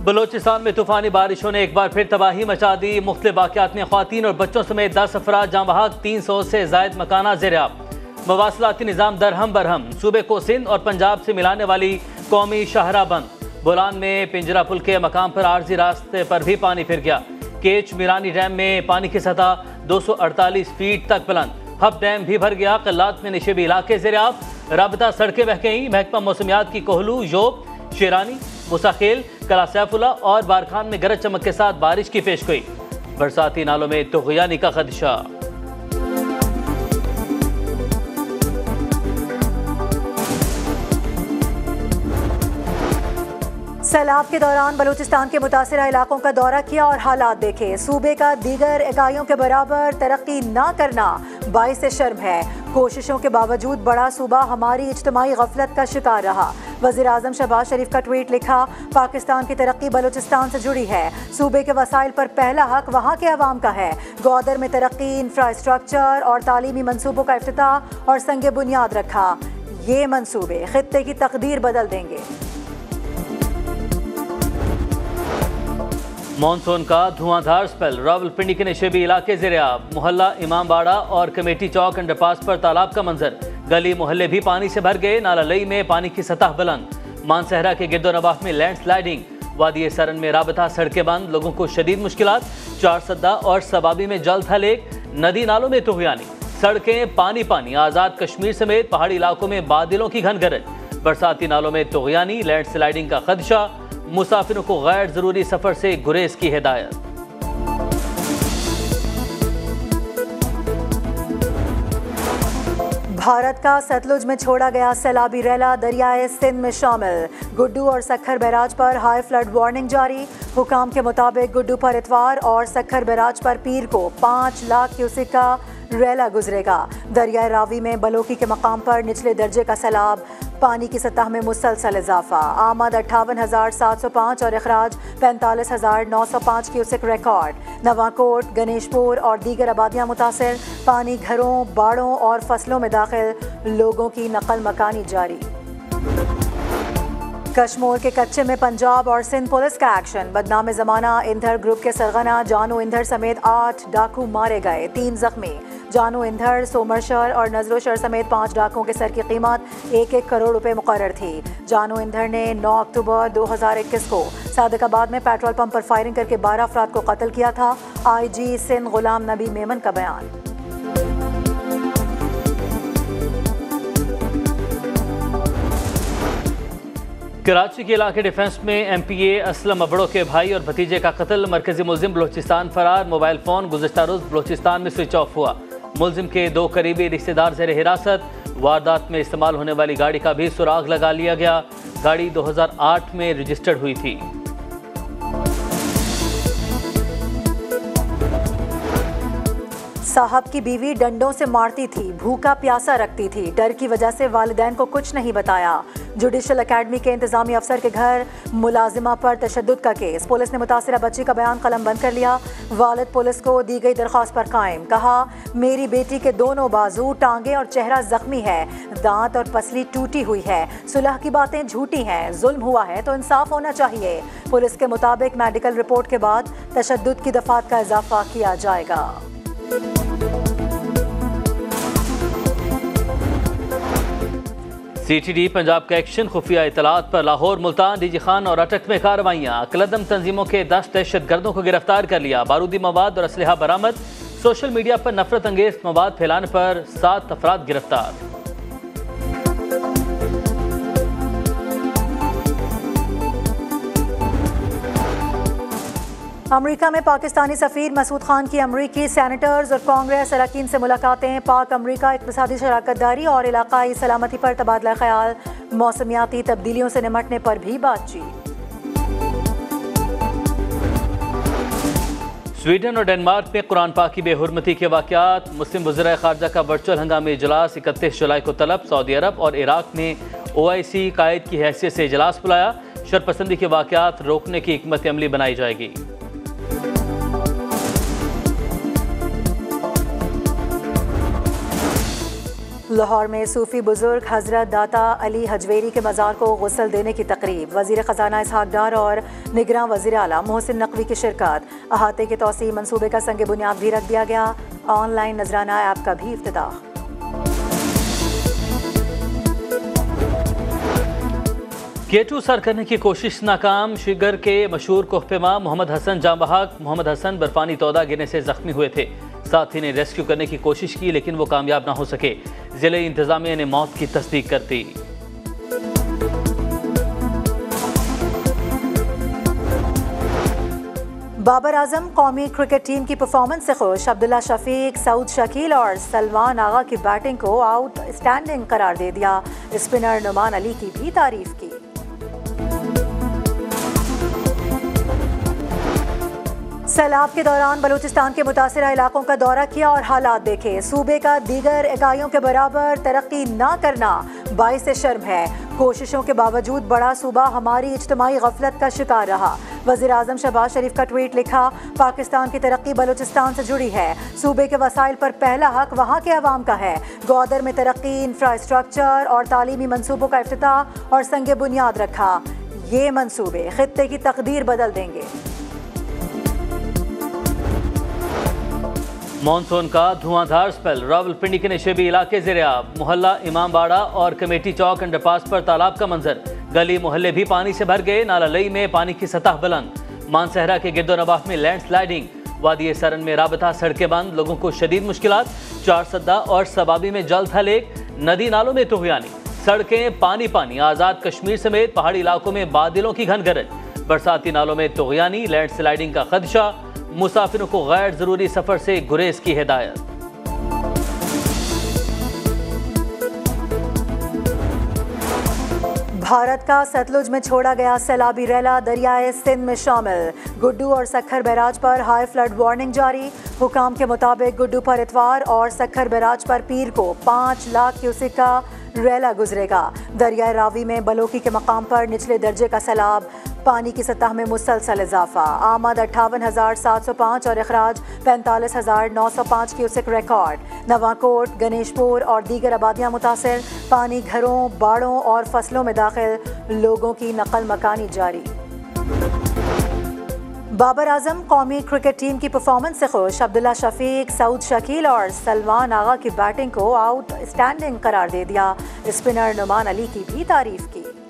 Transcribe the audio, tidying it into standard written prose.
बलोचिस्तान में तूफानी बारिशों ने एक बार फिर तबाही मचा दी। मुख्तलिफ वाक़यात में ख़वातीन और बच्चों समेत 10 अफराद जाँ बहक, 300 से ज़ायद मकाना ज़ेर-ए-आब। मवासलाती निज़ाम दरहम बरहम। सूबे को सिंध और पंजाब से मिलाने वाली कौमी शाहरा बंद। बोलान में पिंजरा पुल के मकाम पर आर्जी रास्ते पर भी पानी फिर गया। केच मीरानी डैम में पानी की सतह 248 फीट तक बुलंद। हब डैम भी भर गया। कल्लात में निशेबी इलाके ज़ेर-ए-आब। राबता सड़कें बह गईं। महकमा मौसमियात की कोहलू, योब, शेरानी, मुसाखेल, कला सैफुल्ला और बारखान में गरज चमक के साथ बारिश की पेशगोई। बरसाती नालों में तुग़यानी का खदशा। सैलाब के दौरान बलूचिस्तान के मुतासिरा इलाकों का दौरा किया और हालात देखे। सूबे का दीगर इकाइयों के बराबर तरक्की ना करना बाइस शर्म है। कोशिशों के बावजूद बड़ा सूबा हमारी इज्तिमाई गफलत का शिकार रहा। वज़ीर आज़म शहबाज शरीफ का ट्वीट लिखा, पाकिस्तान की तरक्की बलूचिस्तान से जुड़ी है। सूबे के वसाइल पर पहला हक वहाँ के अवाम का है। ग्वादर में तरक्की, इंफ्रास्ट्रक्चर और तालीमी मनसूबों का इफ्तिताह और संग बुनियाद रखा। ये मनसूबे खित्ते की तकदीर बदल देंगे। मानसून का धुआंधार स्पेल। रावलपिंडी के निशेबी इलाके ज़ेर-ए-आब। मोहल्ला इमामबाड़ा और कमेटी चौक अंडरपास पर तालाब का मंजर। गली मोहल्ले भी पानी से भर गए। नाला लई में पानी की सतह बुलंद। मानसहरा के गिरदोनवाह में लैंडस्लाइडिंग। वादी सरन में राबता सड़कें बंद। लोगों को शदीद मुश्किलात। चार सद्दा और सबाबी में जल्द हलेक। नदी नालों में तुग़यानी। सड़कें पानी पानी। आज़ाद कश्मीर समेत पहाड़ी इलाकों में बादलों की घन गरज। बरसाती नालों में तुग़यानी, लैंडस्लाइडिंग का खदशा। मुसाफिरों को गैर जरूरी सफर से गुरेज की हिदायत। भारत का सतलुज में छोड़ा गया सैलाबी रैला दरियाए सिंध में शामिल। गुड्डू और सखर बैराज पर हाई फ्लड वार्निंग जारी। हुकाम के मुताबिक गुड्डू पर इतवार और सखर बैराज पर पीर को 5 लाख क्यूसेक का रैला गुजरेगा। दरियाए रावी में बलोकी के मकाम पर निचले दर्जे का सैलाब। पानी की सतह में मुसलसल इजाफा। आमद 58,705 और अखराज 45,905 क्यूसेक रिकॉर्ड। नवाकोट, गणेशपुर और दीगर आबादियाँ मुतासिर। पानी घरों, बाड़ों और फसलों में दाखिल। लोगों की नकल मकानी जारी। कश्मीर के कच्चे में पंजाब और सिंध पुलिस का एक्शन। बदनाम ज़माना इंधर ग्रुप के सरगना जानू इंधर समेत 8 डाकू मारे गए, 3 जख्मी। जानू इंधर, सोमरशर और नजरोशर समेत 5 डाकों के सर की कीमत 1-1 करोड़ रुपए मुकर्रर थी। जानू इंधर ने 9 अक्टूबर 2021 को सादिकाबाद में पेट्रोल पंप पर फायरिंग करके 12 अफराद को कत्ल किया था। IG सिंध गुलाम नबी मेमन का बयान। कराची के इलाके डिफेंस में MPA असलम अबड़ो के भाई और भतीजे का कत्ल। मरकजी मुलजिम बलोचिस्तान फरार। मोबाइल फ़ोन गुज़िश्ता रोज़ बलोचिस्तान में स्विच ऑफ हुआ। मुलजिम के 2 करीबी रिश्तेदार ज़ेर हिरासत। वारदात में इस्तेमाल होने वाली गाड़ी का भी सुराग लगा लिया गया। गाड़ी 2008 में रजिस्टर्ड हुई थी। साहब की बीवी डंडों से मारती थी, भूखा प्यासा रखती थी। डर की वजह से वालिदैन को कुछ नहीं बताया। जुडिशल अकेडमी के इंतजामी अफसर के घर मुलाजिमा पर तशद्दुद का केस। पुलिस ने मुतासिरा बच्ची का बयान कलम बंद कर लिया। वालिद पुलिस को दी गई दरख्वास्त पर कायम। कहा, मेरी बेटी के दोनों बाजू, टांगे और चेहरा जख्मी है। दांत और पसली टूटी हुई है। सुलह की बातें झूठी हैं। जुल्म हुआ है तो इंसाफ होना चाहिए। पुलिस के मुताबिक मेडिकल रिपोर्ट के बाद तशद्दुद की दफात का इजाफा किया जाएगा। CTD पंजाब का एक्शन। खुफिया इतलात पर लाहौर, मुल्तान, डीजी खान और अटक में कार्रवाइयाँ। कलदम तंजीमों के 10 दहशत गर्दों को गिरफ्तार कर लिया। बारूदी मवाद और असलहा बरामद। सोशल मीडिया पर नफरत अंगेज मवाद फैलाने पर 7 अफराद गिरफ्तार। अमरीका में पाकिस्तानी सफ़ीर मसूद खान की अमरीकी सैनेटर्स और कांग्रेस अरकान से मुलाकातें। पाक अमरीका इक़्तिसादी शराकतदारी और इलाकाई सलामती पर तबादला ख्याल। मौसमियाती तब्दीलियों से निमटने पर भी बातचीत। स्वीडन और डेनमार्क में कुरान पाक की बेहुरमती के वाक़यात। मुस्लिम वज़ीर ख़ारजा का वर्चुअल हंगामी इजलास 31 जुलाई को तलब। सऊदी अरब और इराक ने OIC कायद की हैसियत से इजलास बुलाया। शरपसंदी के वाक़यात रोकने की हिकमत अमली बनाई जाएगी। लाहौर में सूफी बुजुर्ग हजरत दाता अली हजवेरी के मज़ार को गुस्ल देने की तकरीब। वज़ीर ख़जाना इसहाक डार और निगरान वज़ीर आला मोहसिन नकवी की शिरकत। अहाते के तौसी मनसूबे का संग बुनियाद भी रख दिया गया। ऑनलाइन नजराना ऐप का भी इफ्तिताह। K2 सर करने की कोशिश नाकाम। शिगर के मशहूर कोहपेमा मोहम्मद हसन जांबहाक मोहम्मद हसन बर्फानी तौदा गिरने से जख्मी हुए थे। साथी ने रेस्क्यू करने की कोशिश की लेकिन वो कामयाब ना हो सके। जिले इंतजामिया ने मौत की तस्दीक कर दी। बाबर आजम कौमी क्रिकेट टीम की परफॉर्मेंस से खुश। अब्दुल्ला शफीक, सऊद शकील और सलमान आगा की बैटिंग को आउटस्टैंडिंग करार दे दिया। स्पिनर नुमान अली की भी तारीफ की। सैलाब के दौरान बलूचिस्तान के मुतासिरा इलाकों का दौरा किया और हालात देखे। सूबे का दीगर इकाइयों के बराबर तरक्की ना करना बाइस शर्म है। कोशिशों के बावजूद बड़ा सूबा हमारी इज्तिमाई गफलत का शिकार रहा। वज़ीर आज़म शहबाज शरीफ का ट्वीट लिखा, पाकिस्तान की तरक्की बलूचिस्तान से जुड़ी है। सूबे के वसाइल पर पहला हक वहाँ के अवाम का है। ग्वादर में तरक्की, इंफ्रास्ट्रक्चर और तालीमी मनसूबों का इफ्तिताह और संग बुनियाद रखा। ये मनसूबे खित्ते की तकदीर बदल देंगे। मॉनसून का धुआंधार स्पेल। रावलपिंडी के नशेबी इलाके ज़ेरे-आब। मोहल्ला इमामबाड़ा और कमेटी चौक अंडरपास पर तालाब का मंजर। गली मोहल्ले भी पानी से भर गए। नाला लई में पानी की सतह बुलंद। मानसहरा के गिरदोनवाह में लैंडस्लाइडिंग। वादी सरन में राबता सड़कें बंद। लोगों को शदीद मुश्किलात। चार सद्दा और सबाबी में जल थलेक। नदी नालों में तुग़यानी। सड़कें पानी पानी। आज़ाद कश्मीर समेत पहाड़ी इलाकों में बादलों की घनगरज। बरसाती नालों में तुग़यानी। लैंडस्लाइडिंग का खदशा। मुसाफिरों को गैर जरूरी सफर से गुरेज की हिदायत। भारत का सतलुज में छोड़ा गया सैलाबी रैला दरियाए सिंध में शामिल। गुड्डू और सखर बैराज पर हाई फ्लड वार्निंग जारी। हुकाम के मुताबिक गुड्डू पर इतवार और सखर बैराज पर पीर को 5 लाख क्यूसेक का रैला गुजरेगा। दरियाए रावी में बलोकी के मकाम पर निचले दर्जे का सैलाब। पानी की सतह में मुसलसल इजाफा। आमद 58,705 और अखराज 45,905 क्यूसेक रिकॉर्ड। नवाकोट, गणेशपुर और दीगर आबादियाँ मुतासिर। पानी घरों, बाड़ों और फसलों में दाखिल। लोगों की नकल मकानी जारी। बाबर आजम कौमी क्रिकेट टीम की परफॉर्मेंस से खुश। अब्दुल्ला शफीक, सऊद शकील और सलमान आगा की बैटिंग को आउटस्टैंडिंग करार दे दिया। स्पिनर नुमान अली की भी तारीफ की।